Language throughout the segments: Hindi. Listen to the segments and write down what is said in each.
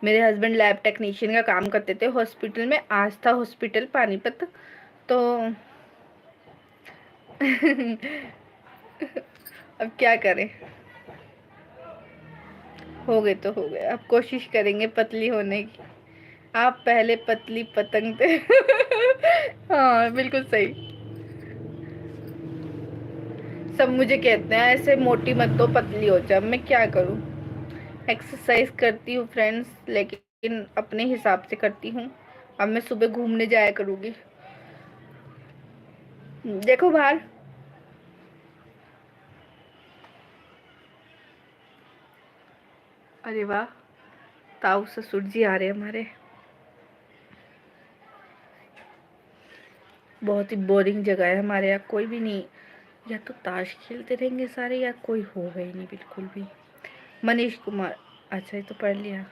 मेरे हस्बैंड लैब टेक्नीशियन का काम करते थे हॉस्पिटल में। आज था हॉस्पिटल पानीपत, तो अब क्या करें, हो गए तो हो गए। अब कोशिश करेंगे पतली होने की। आप पहले पतली पतंग थे। हाँ बिल्कुल सही। सब मुझे कहते हैं ऐसे मोटी मत हो, पतली हो जा। मैं क्या करूं, एक्सरसाइज करती हूँ फ्रेंड्स, लेकिन अपने हिसाब से करती हूँ। अब मैं सुबह घूमने जाया करूंगी। देखो बाहर, अरे वाह, ताऊ ससुर जी आ रहे हैं हमारे। बहुत ही बोरिंग जगह है हमारे यहाँ, कोई भी नहीं। या तो ताश खेलते रहेंगे सारे, या कोई होगा ही नहीं बिल्कुल भी। मनीष कुमार, अच्छा ये तो पढ़ लिया।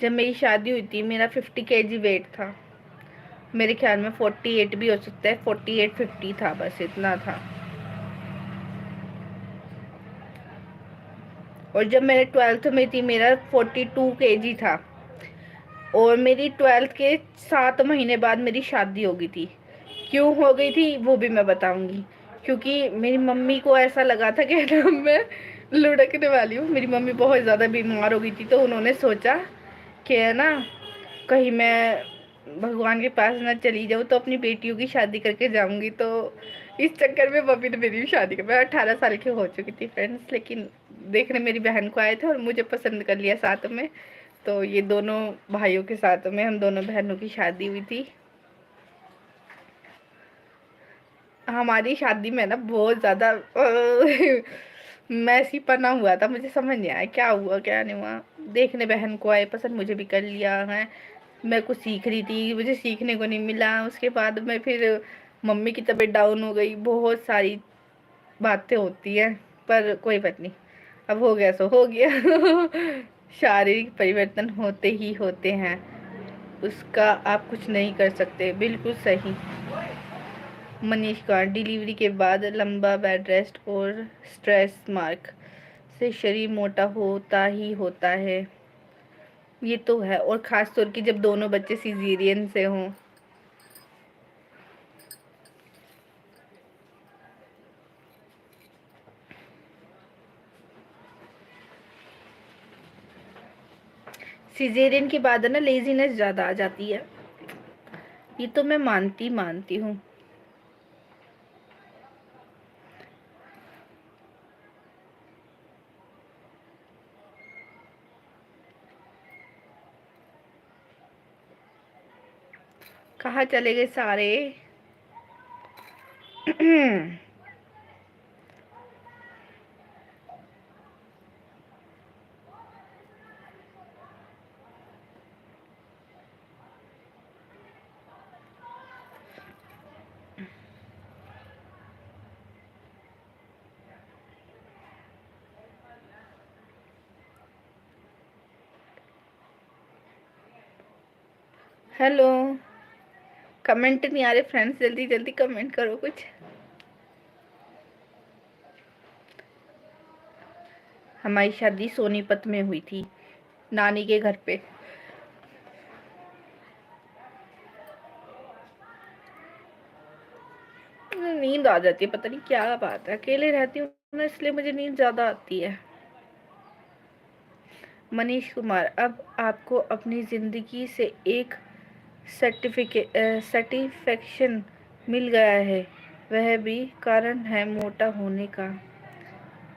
जब मेरी शादी हुई थी मेरा 50 kg वेट था। मेरे ख्याल में 48 भी हो सकता है, 48 50 था, बस इतना था। और जब मेरे 12th में थी मेरा 42 kg था। और मेरी 12th के 7 महीने बाद मेरी शादी हो गई थी। क्यों हो गई थी वो भी मैं बताऊंगी। क्योंकि मेरी मम्मी को ऐसा लगा था कि ना मैं लुढ़कने वाली हूँ। मेरी मम्मी बहुत ज़्यादा बीमार हो गई थी, तो उन्होंने सोचा कि है ना कहीं मैं भगवान के पास ना चली जाऊँ तो अपनी बेटियों की शादी करके जाऊंगी। तो इस चक्कर में मम्मी ने मेरी भी शादी कर, मैं 18 साल की हो चुकी थी फ्रेंड्स। लेकिन देखने मेरी बहन को आए थे और मुझे पसंद कर लिया साथ में। तो ये दोनों भाइयों के साथ में हम दोनों बहनों की शादी हुई थी। हमारी शादी में ना बहुत ज़्यादा मैसी पना हुआ था। मुझे समझ नहीं आया क्या हुआ क्या नहीं हुआ। देखने बहन को आए पसंद, मुझे भी कर लिया है। मैं कुछ सीख रही थी, मुझे सीखने को नहीं मिला। उसके बाद में फिर मम्मी की तबीयत डाउन हो गई। बहुत सारी बातें होती हैं, पर कोई बात नहीं, अब हो गया सो हो गया। शारीरिक परिवर्तन होते ही होते हैं, उसका आप कुछ नहीं कर सकते। बिल्कुल सही। मनीष का डिलीवरी के बाद लंबा बेड रेस्ट और स्ट्रेस मार्क से शरीर मोटा होता ही होता है। ये तो है, और ख़ास तौर की जब दोनों बच्चे सीजेरियन से हों। सीजेरियन के बाद है ना लेजीनेस ज़्यादा आ जाती है, ये तो मैं मानती हूँ। कहाँ चले गए सारे? हेलो, कमेंट नहीं आ रहे फ्रेंड्स, जल्दी जल्दी कमेंट करो कुछ। हमारी शादी सोनीपत में हुई थी, नानी के घर पे। नींद आ जाती है, पता नहीं क्या बात है, अकेले रहती हूँ ना इसलिए मुझे नींद ज़्यादा आती है। मनीष कुमार, अब आपको अपनी ज़िंदगी से एक सेटिस्फेक्शन मिल गया है, वह भी कारण है मोटा होने का।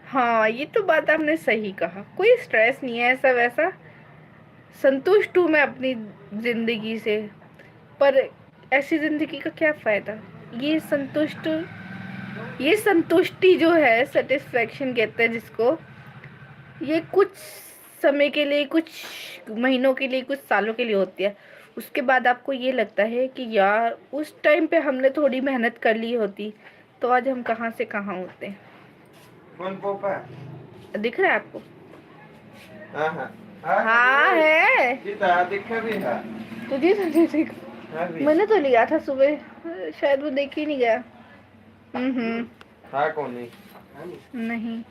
हाँ ये तो बात आपने सही कहा, कोई स्ट्रेस नहीं है ऐसा वैसा। संतुष्ट हूँ मैं अपनी ज़िंदगी से, पर ऐसी ज़िंदगी का क्या फ़ायदा। ये ये संतुष्टि जो है, सेटिस्फेक्शन कहते हैं जिसको, ये कुछ समय के लिए, कुछ महीनों के लिए, कुछ सालों के लिए होती है। उसके बाद आपको ये लगता है कि यार उस टाइम पे हमने थोड़ी मेहनत कर ली होती तो आज हम कहाँ से कहाँ होते। दिख रहा है आपको? हाँ है, तुझे मैंने तो लिया था सुबह, शायद वो देख ही नहीं गया। था कौन नहीं? नहीं